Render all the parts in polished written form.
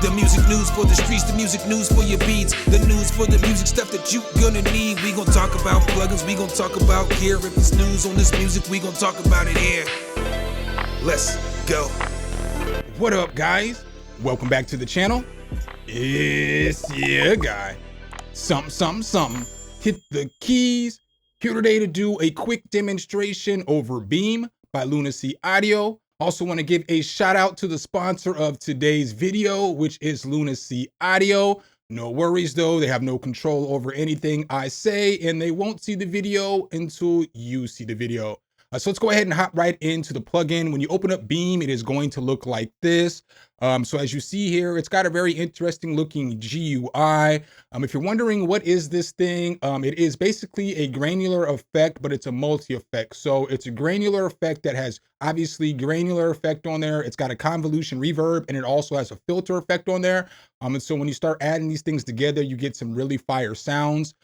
The music news for the streets, the music news for your beats, the news for the music stuff that you gonna need. We gon' talk about plugins, we gon' talk about gear. If it's news on this music, we gon' talk about it here. Let's go. What up, guys? Welcome back to the channel. It's your guy, Something. Hit the keys. Here today to do a quick demonstration over Beam by Lunacy Audio. Also want to give a shout out to the sponsor of today's video, which is Lunacy Audio. No worries though, they have no control over anything I say, and they won't see the video until you see the video. So let's go ahead and hop right into the plugin. When you open up Beam, it is going to look like this. So as you see here, it's got a very interesting looking GUI. If you're wondering what is this thing, it is basically a granular effect, but it's a multi-effect. So it's a granular effect that has obviously granular effect on there. It's got a convolution reverb, and it also has a filter effect on there. And so when you start adding these things together, you get some really fire sounds.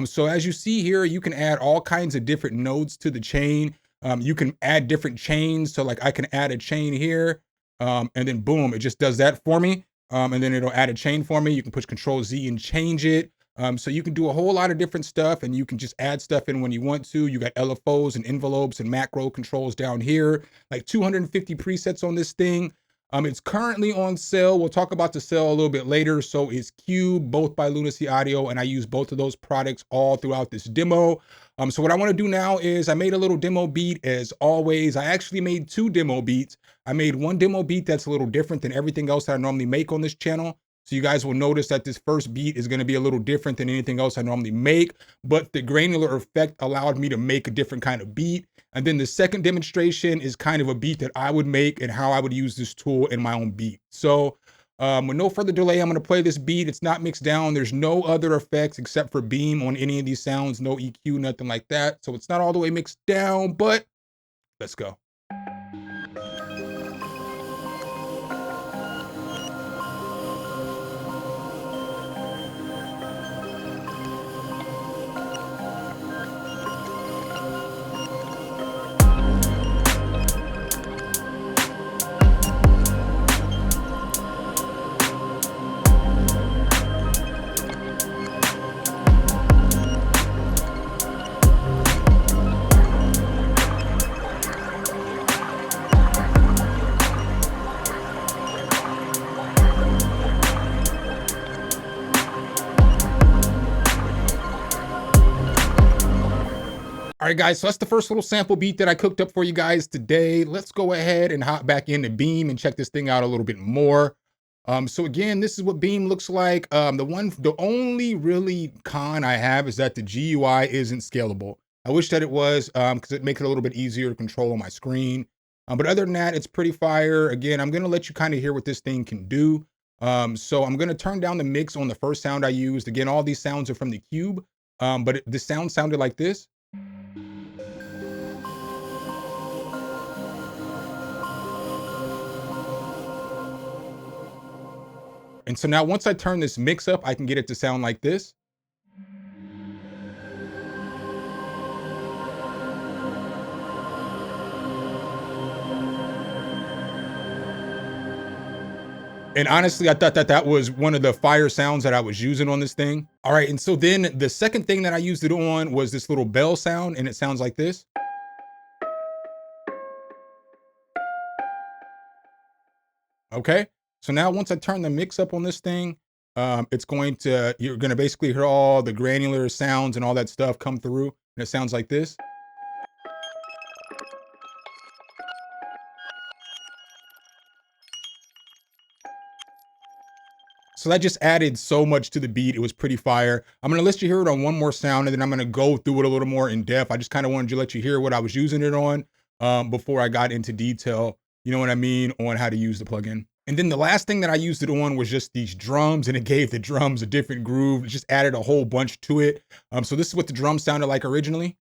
So as you see here, you can add all kinds of different nodes to the chain. You can add different chains. So like I can add a chain here, and then boom, it just does that for me. And then it'll add a chain for me. You can push Control Z and change it. So you can do a whole lot of different stuff, and you can just add stuff in when you want to. You got LFOs and envelopes and macro controls down here, like 250 presets on this thing. It's currently on sale. We'll talk about the sale a little bit later. So is Cube, both by Lunacy Audio, and I use both of those products all throughout this demo. So what I want to do now is I made a little demo beat as always. I actually made two demo beats. I made one demo beat that's a little different than everything else that I normally make on this channel. So you guys will notice that this first beat is going to be a little different than anything else I normally make, but the granular effect allowed me to make a different kind of beat. And then the second demonstration is kind of a beat that I would make and how I would use this tool in my own beat. So with no further delay, I'm going to play this beat. It's not mixed down. There's no other effects except for Beam on any of these sounds, no EQ, nothing like that. So it's not all the way mixed down, but let's go. All right, guys, so that's the first little sample beat that I cooked up for you guys today. Let's go ahead and hop back into Beam and check this thing out a little bit more. So again, this is what Beam looks like. The only really con I have is that the GUI isn't scalable. I wish that it was, because it makes it a little bit easier to control on my screen. But other than that, it's pretty fire. Again, I'm gonna let you kind of hear what this thing can do. So I'm gonna turn down the mix on the first sound I used. Again, all these sounds are from the Cube, but the sound sounded like this. And so now once I turn this mix up, I can get it to sound like this. And honestly, I thought that that was one of the fire sounds that I was using on this thing. All right, and so then the second thing that I used it on was this little bell sound, and it sounds like this. Okay. So now once I turn the mix up on this thing, you're going to basically hear all the granular sounds and all that stuff come through. And it sounds like this. So that just added so much to the beat. It was pretty fire. I'm going to let you hear it on one more sound, and then I'm going to go through it a little more in depth. I just kind of wanted to let you hear what I was using it on before I got into detail, you know what I mean, on how to use the plugin. And then the last thing that I used it on was just these drums, and it gave the drums a different groove. It just added a whole bunch to it. So this is what the drums sounded like originally.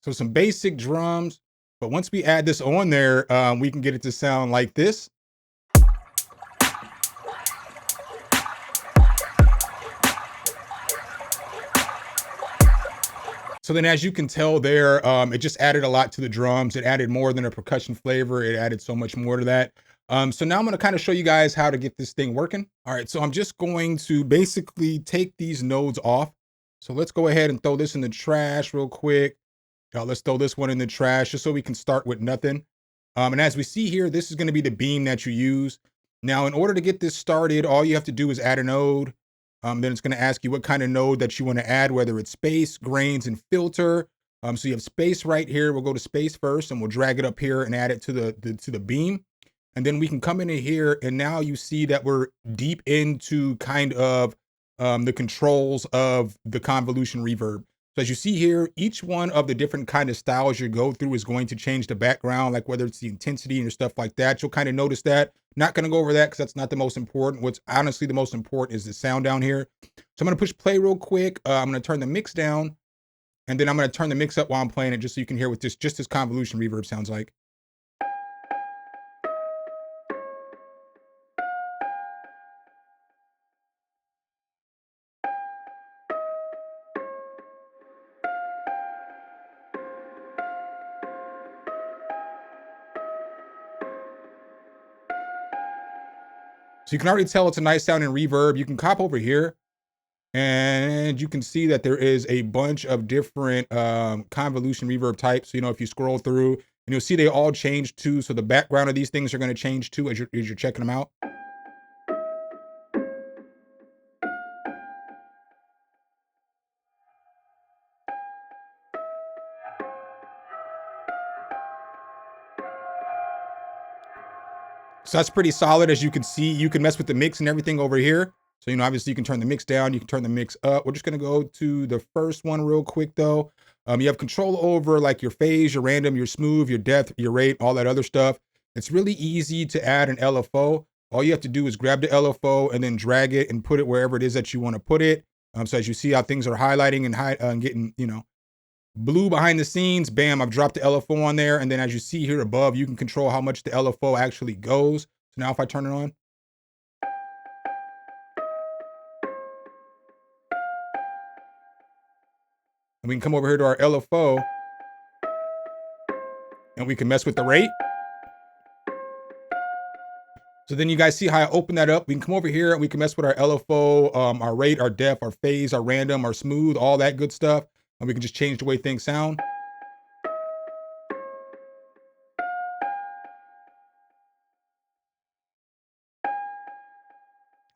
So some basic drums, but once we add this on there, we can get it to sound like this. So then as you can tell there, it just added a lot to the drums. It added more than a percussion flavor. It added so much more to that. So now I'm gonna kind of show you guys how to get this thing working. All right, so I'm just going to basically take these nodes off. So let's go ahead and throw this in the trash real quick. Let's throw this one in the trash just so we can start with nothing. And as we see here, this is gonna be the beam that you use. Now, in order to get this started, all you have to do is add a node. Then it's gonna ask you what kind of node that you wanna add, whether it's space, grains, and filter. So you have space right here. We'll go to space first and we'll drag it up here and add it to the beam. And then we can come into here and now you see that we're deep into kind of the controls of the convolution reverb. So as you see here, each one of the different kind of styles you go through is going to change the background, like whether it's the intensity and stuff like that. You'll kind of notice that. Not going to go over that because that's not the most important. What's honestly the most important is the sound down here. So I'm going to push play real quick. I'm going to turn the mix down and then I'm going to turn the mix up while I'm playing it just so you can hear what just this convolution reverb sounds like. So you can already tell it's a nice sounding reverb. You can cop over here and you can see that there is a bunch of different convolution reverb types. So, you know, if you scroll through and you'll see they all change too. So the background of these things are going to change too as you're checking them out. So that's pretty solid. As you can see, you can mess with the mix and everything over here. So, you know, obviously you can turn the mix down, you can turn the mix up. We're just gonna go to the first one real quick though. You have control over like your phase, your random, your smooth, your depth, your rate, all that other stuff. It's really easy to add an LFO. All you have to do is grab the LFO and then drag it and put it wherever it is that you want to put it. So as you see how things are highlighting and getting, you know, blue behind the scenes, bam, I've dropped the LFO on there. And then as you see here above, you can control how much the LFO actually goes. So now if I turn it on, and we can come over here to our LFO and we can mess with the rate. So then you guys see how I open that up. We can come over here and we can mess with our LFO, our rate, our depth, our phase, our random, our smooth, all that good stuff. And we can just change the way things sound.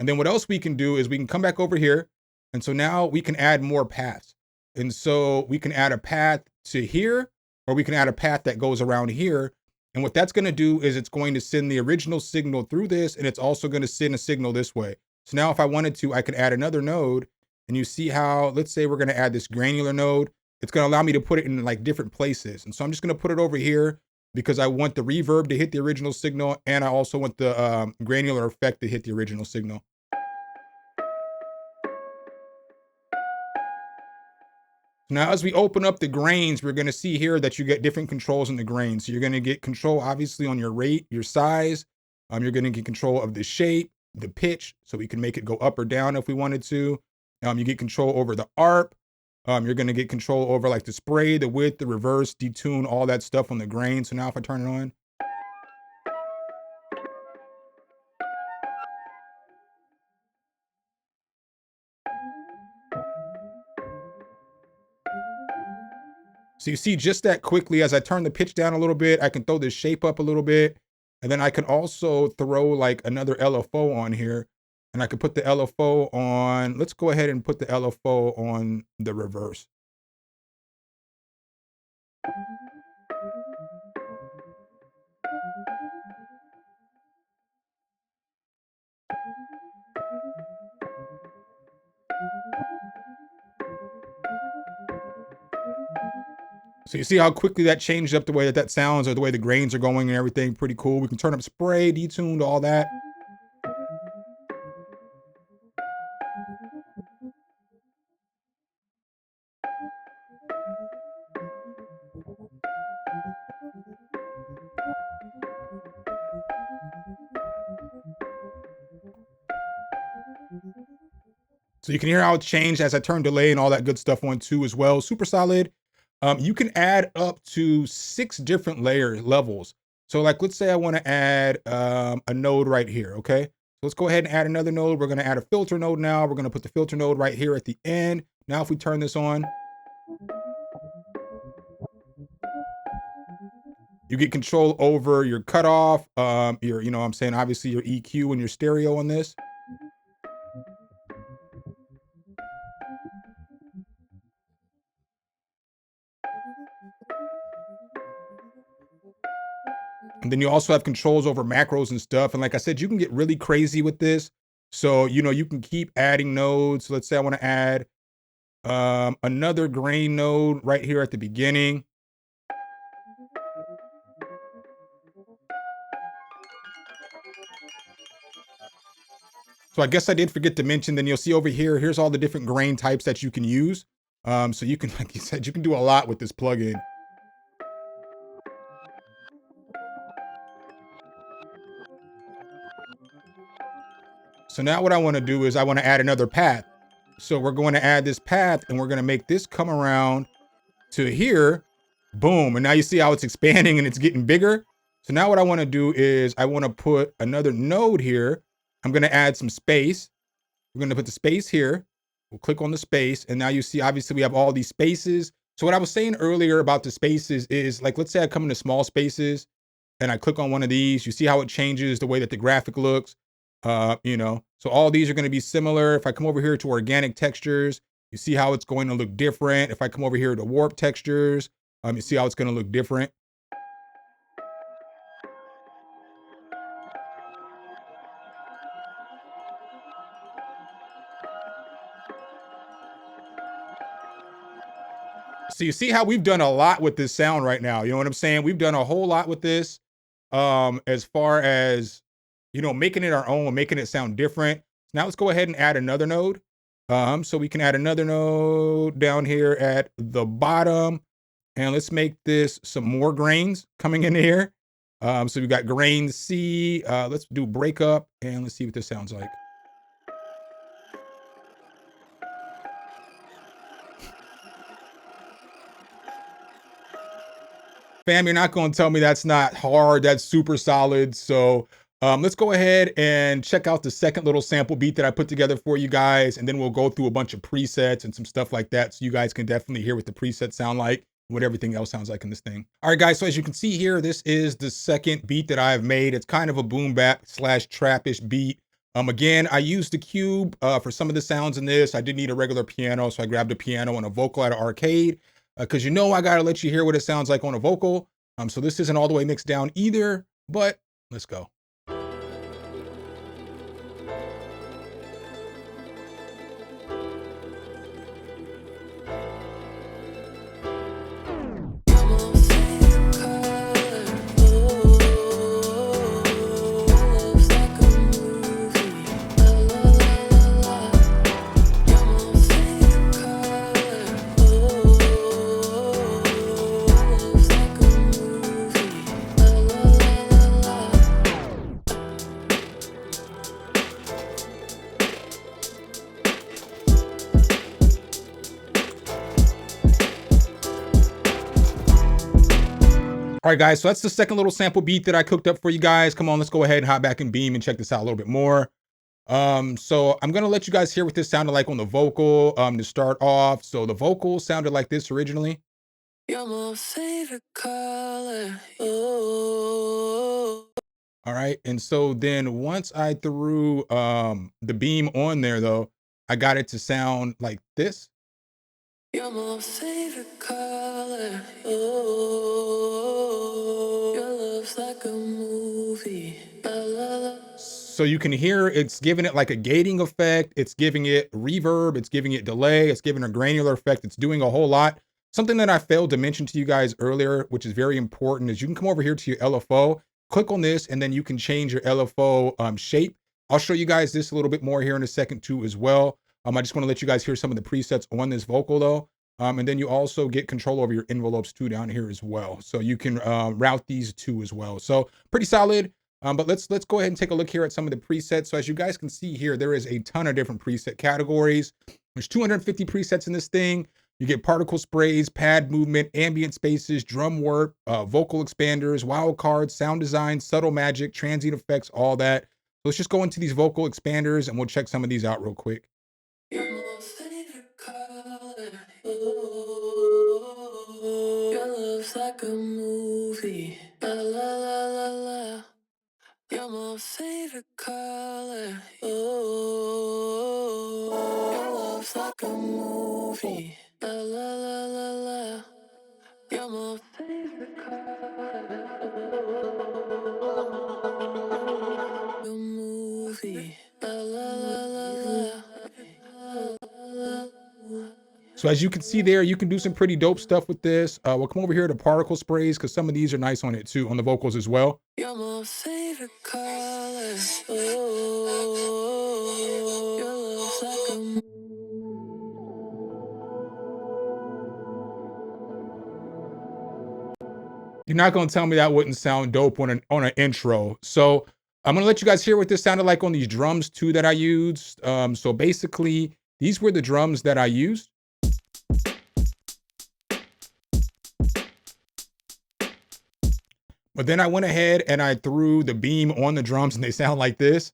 And then what else we can do is we can come back over here. And so now we can add more paths. And so we can add a path to here, or we can add a path that goes around here. And what that's going to do is it's going to send the original signal through this, and it's also going to send a signal this way. So now if I wanted to, I could add another node, and you see how, let's say we're going to add this granular node. It's going to allow me to put it in like different places. And so I'm just going to put it over here because I want the reverb to hit the original signal, and I also want the granular effect to hit the original signal. Now, as we open up the grains, we're going to see here that you get different controls in the grains. So you're going to get control, obviously, on your rate, your size. You're going to get control of the shape, the pitch, so we can make it go up or down if we wanted to. You get control over the ARP. You're going to get control over like the spray, the width, the reverse, detune, all that stuff on the grain. So now if I turn it on, so you see just that quickly as I turn the pitch down a little bit, I can throw this shape up a little bit. And then I can also throw like another LFO on here. And I could put the LFO on, let's go ahead and put the LFO on the reverse. So you see how quickly that changed up the way that that sounds, or the way the grains are going and everything. Pretty cool. We can turn up spray, detuned, all that. So you can hear how it's changed as I turn delay and all that good stuff on too as well. Super solid. You can add up to 6 different levels. So like, let's say I want to add a node right here. Okay. So let's go ahead and add another node. We're going to add a filter node now. We're going to put the filter node right here at the end. Now, if we turn this on, you get control over your cutoff, your, you know what I'm saying, obviously your EQ and your stereo on this. And then you also have controls over macros and stuff. And like I said, you can get really crazy with this. So, you know, you can keep adding nodes. Let's say I want to add another grain node right here at the beginning. So I guess I did forget to mention, then you'll see over here, here's all the different grain types that you can use. So you can, like you said, you can do a lot with this plugin. So now what I want to do is I want to add another path. So we're going to add this path and we're going to make this come around to here. Boom. And now you see how it's expanding and it's getting bigger. So now what I want to do is I want to put another node here. I'm going to add some space. We're going to put the space here. We'll click on the space. And now you see, obviously we have all these spaces. So what I was saying earlier about the spaces is, like, let's say I come into small spaces and I click on one of these, you see how it changes the way that the graphic looks. You know, so all these are going to be similar. If I come over here to organic textures, you see how it's going to look different. If I come over here to warp textures, you see how it's going to look different. So you see how we've done a lot with this sound right now. You know what I'm saying? We've done a whole lot with this, as far as, you know, making it our own, making it sound different. Now let's go ahead and add another node. So we can add another node down here at the bottom, and let's make this some more grains coming in here. So we've got grain C. Let's do breakup and let's see what this sounds like. Fam, you're not going to tell me that's not hard. That's super solid. So let's go ahead and check out the second little sample beat that I put together for you guys. And then we'll go through a bunch of presets and some stuff like that. So you guys can definitely hear what the presets sound like, what everything else sounds like in this thing. All right, guys. So as you can see here, this is the second beat that I've made. It's kind of a boom bap / trappish beat. Again, I used the cube for some of the sounds in this. I did need a regular piano, so I grabbed a piano and a vocal at an arcade. Because you know I gotta let you hear what it sounds like on a vocal. So this isn't all the way mixed down either, but let's go. All right, guys, so that's the second little sample beat that I cooked up for you guys. Come on, let's go ahead and hop back in Beam and check this out a little bit more. So I'm gonna let you guys hear what this sounded like on the vocal to start off. So the vocal sounded like this originally. You're my favorite color. Oh. All right, and so then once I threw the Beam on there though, I got it to sound like this. You're my favorite color. Oh, your love's like a movie. La, la, la. So you can hear it's giving it like a gating effect. It's giving it reverb. It's giving it delay. It's giving a granular effect. It's doing a whole lot. Something that I failed to mention to you guys earlier, which is very important, is you can come over here to your LFO, click on this, and then you can change your LFO shape. I'll show you guys this a little bit more here in a second too as well. I just want to let you guys hear some of the presets on this vocal though. And then you also get control over your envelopes too down here as well. So you can route these two as well. So pretty solid. But let's go ahead and take a look here at some of the presets. So as you guys can see here, there is a ton of different preset categories. There's 250 presets in this thing. You get particle sprays, pad movement, ambient spaces, drum work, vocal expanders, wild cards, sound design, subtle magic, transient effects, all that. So let's just go into these vocal expanders and we'll check some of these out real quick. Your favorite color. Ooh, your love's like a movie. La la la la la. You're my favorite color. Ooh, your love's like a movie. La la la la la. You're my favorite color. A movie. La la la la la. So as you can see there, you can do some pretty dope stuff with this. We'll come over here to particle sprays because some of these are nice on it too, on the vocals as well. You're my favorite color. Oh, your love's like a... You're not gonna tell me that wouldn't sound dope on an intro. So I'm gonna let you guys hear what this sounded like on these drums too that I used. So basically, these were the drums that I used. But then I went ahead and I threw the beam on the drums and they sound like this.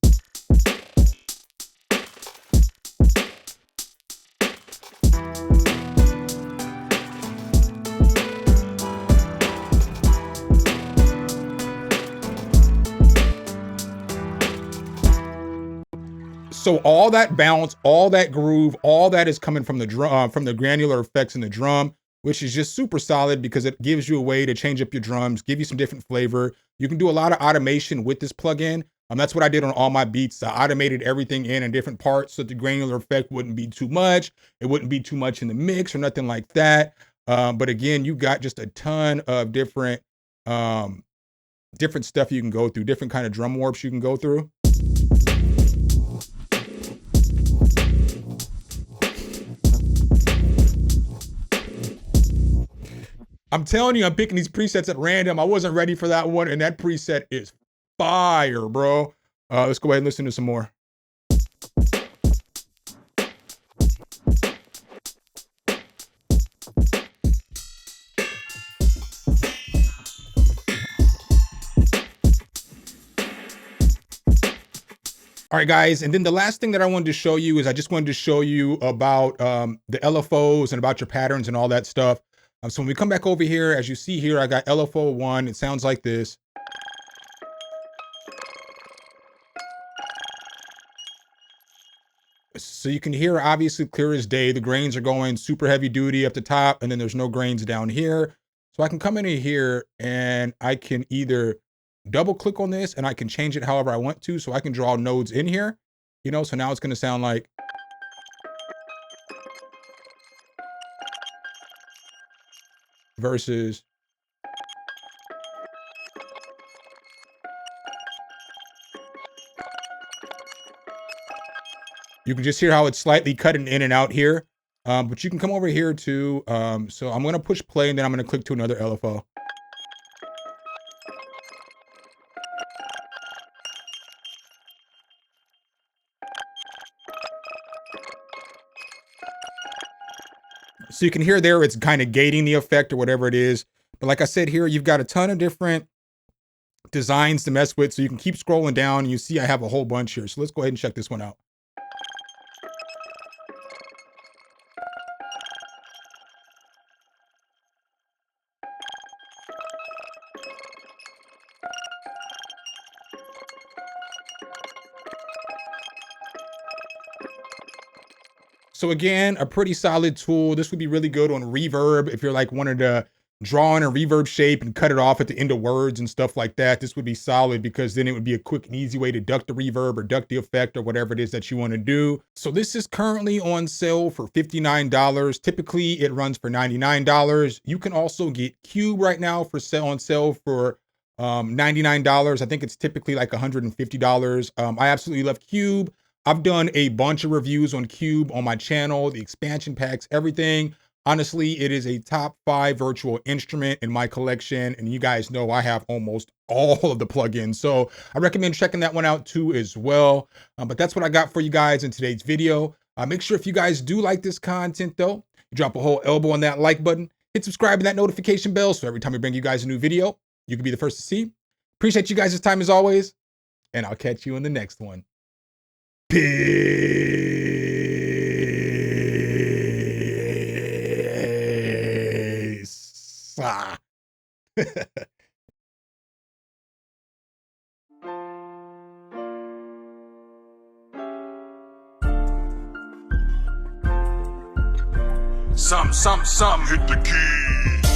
So all that bounce, all that groove, all that is coming from the drum, from the granular effects in the drum, which is just super solid because it gives you a way to change up your drums, give you some different flavor. You can do a lot of automation with this plugin. That's what I did on all my beats. I automated everything in different parts so the granular effect wouldn't be too much. It wouldn't be too much in the mix or nothing like that. But again, you got just a ton of different stuff you can go through, different kind of drum warps you can go through. I'm telling you, I'm picking these presets at random. I wasn't ready for that one, and that preset is fire, bro. Let's go ahead and listen to some more. All right, guys, and then the last thing that I wanted to show you is I just wanted to show you about the LFOs and about your patterns and all that stuff. So when we come back over here, as you see here, I got LFO 1. It sounds like this. So you can hear obviously clear as day. The grains are going super heavy duty up the top, and then there's no grains down here. So I can come in here and I can either double click on this and I can change it however I want to. So I can draw nodes in here, you know, so now it's going to sound like. Versus. You can just hear how it's slightly cutting in and out here. But you can come over here too. So I'm going to push play and then I'm going to click to another LFO. So you can hear there, it's kind of gating the effect or whatever it is. But like I said here, you've got a ton of different designs to mess with. So you can keep scrolling down and you see I have a whole bunch here. So let's go ahead and check this one out. So again, a pretty solid tool. This would be really good on reverb. If you're like wanting to draw in a reverb shape and cut it off at the end of words and stuff like that, this would be solid because then it would be a quick and easy way to duck the reverb or duck the effect or whatever it is that you want to do. So this is currently on sale for $59. Typically it runs for $99. You can also get Cube right now for on sale for $99. I think it's typically like $150. I absolutely love Cube. I've done a bunch of reviews on Cube on my channel, the expansion packs, everything. Honestly, it is a top 5 virtual instrument in my collection. And you guys know I have almost all of the plugins. So I recommend checking that one out too as well. But that's what I got for you guys in today's video. Make sure if you guys do like this content though, Drop a whole elbow on that like button. Hit subscribe and that notification bell so every time we bring you guys a new video, you can be the first to see. Appreciate you guys' time as always, and I'll catch you in the next one. Peace. Some, hit the key.